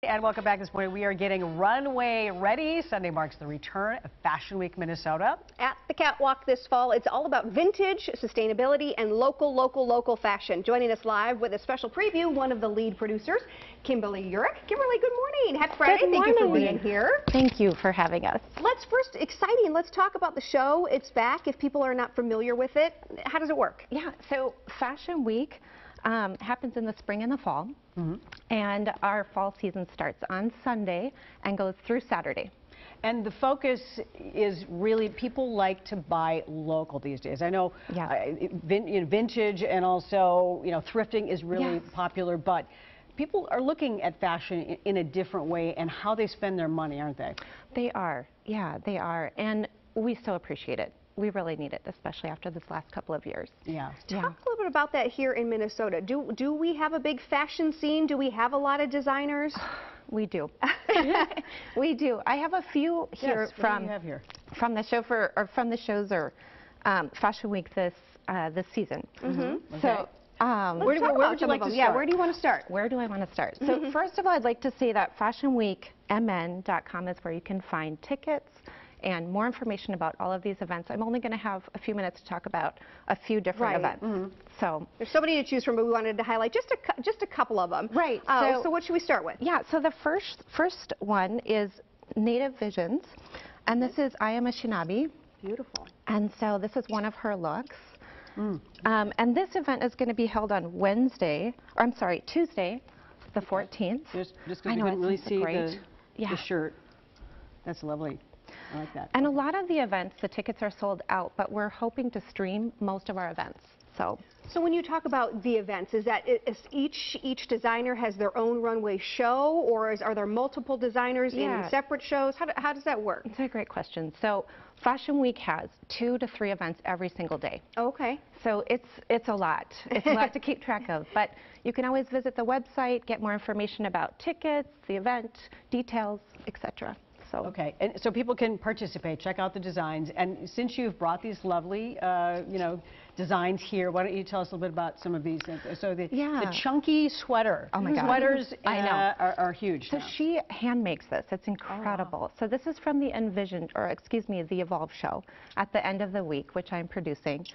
And welcome back this morning. We are getting runway ready. Sunday marks the return of Fashion Week Minnesota. At the catwalk this fall, it's all about vintage, sustainability, and local fashion. Joining us live with a special preview, one of the lead producers, Kimberly Jurek. Kimberly, good morning. Happy Friday. Good morning. Thank you for being here. Thank you for having us. Exciting. Let's talk about the show. It's back. If people are not familiar with it, how does it work? Yeah, so Fashion Week happens in the spring and the fall, and our fall season starts on Sunday and goes through Saturday. And the focus is really people like to buy local these days. I know vintage and also thrifting is really popular, but people are looking at fashion in a different way and how they spend their money, aren't they? They are, yeah, they are, and we so appreciate it. We really need it, especially after this last couple of years. Yeah. Talk a little bit about that here in Minnesota. Do we have a big fashion scene? Do we have a lot of designers? We do. We do. I have a few here from the shows or Fashion Week this season. So where would you like to start? Yeah, where do you want to start? Where do I want to start? So first of all, I'd like to say that fashionweekmn.com is where you can find tickets and more information about all of these events. I'm only going to have a few minutes to talk about a few different events. So there's so many to choose from, but we wanted to highlight just a couple of them. Right. So what should we start with? Yeah. So the first one is Native Visions, and this is I Am a Shinabi. Beautiful. And so this is one of her looks. And this event is going to be held on Tuesday, the 14th. Just because you can really see the shirt. That's lovely. I like that. And a lot of the events, the tickets are sold out, but we're hoping to stream most of our events. So when you talk about the events, is each designer has their own runway show, or are there multiple designers in separate shows? How does that work? It's a great question. So Fashion Week has 2 to 3 events every single day. Okay. So it's a lot. It's a lot to keep track of, but you can always visit the website, get more information about tickets, the event, details, etc. So. Okay, and so people can participate, check out the designs, and since you've brought these lovely, designs here, why don't you tell us a little bit about some of these? So the chunky sweater. Oh my God. Sweaters are huge. So she hand makes this. It's incredible. Oh, wow. So this is from the the Evolve show at the end of the week, which I'm producing.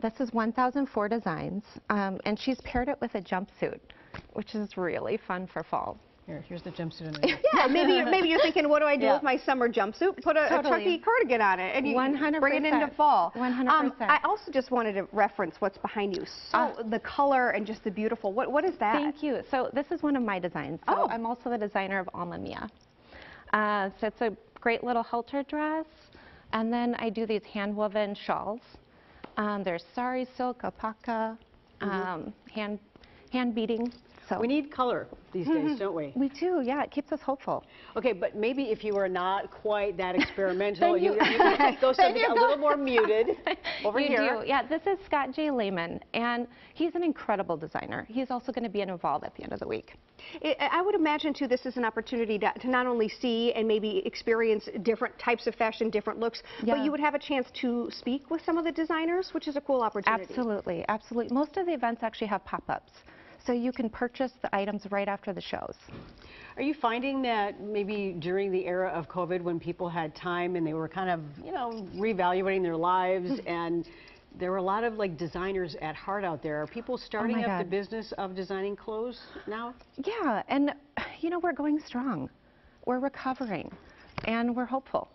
This is 1,004 designs, and she's paired it with a jumpsuit, which is really fun for fall. Here's the jumpsuit. Yeah, maybe you're thinking, what do I do with my summer jumpsuit? Put a chunky cardigan on it, and you 100%. Bring it into fall. 100%. I also just wanted to reference what's behind you. So the color and just the beautiful. What is that? Thank you. So this is one of my designs. So I'm also the designer of Alma Mia. So it's a great little halter dress, and then I do these hand-woven shawls. There's sari silk, alpaca, hand beading. So we need color these days, don't we? We do, yeah. It keeps us hopeful. Okay, but maybe if you were not quite that experimental, you could go something a little more muted over here. Yeah, this is Scott J. Lehman, and he's an incredible designer. He's also going to be involved at the end of the week. I would imagine, too, this is an opportunity to not only see and maybe experience different types of fashion, different looks, but you would have a chance to speak with some of the designers, which is a cool opportunity. Absolutely, absolutely. Most of the events actually have pop-ups, so you can purchase the items right after the shows. Are you finding that maybe during the era of COVID, when people had time and they were kind of, reevaluating their lives, and there were a lot of designers at heart out there, are people starting up the business of designing clothes now? Yeah, and we're going strong. We're recovering, and we're hopeful.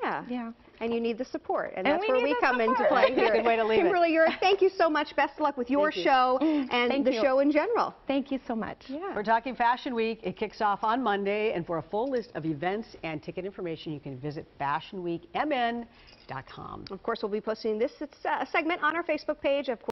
Yeah. And you need the support, and that's where we come into play here. Good way to leave it. Kimberly, thank you so much. Best of luck with your show and the show in general. Thank you so much. Yeah. We're talking Fashion Week. It kicks off on Monday, and for a full list of events and ticket information, you can visit fashionweekmn.com. Of course, we'll be posting this segment on our Facebook page. Of course.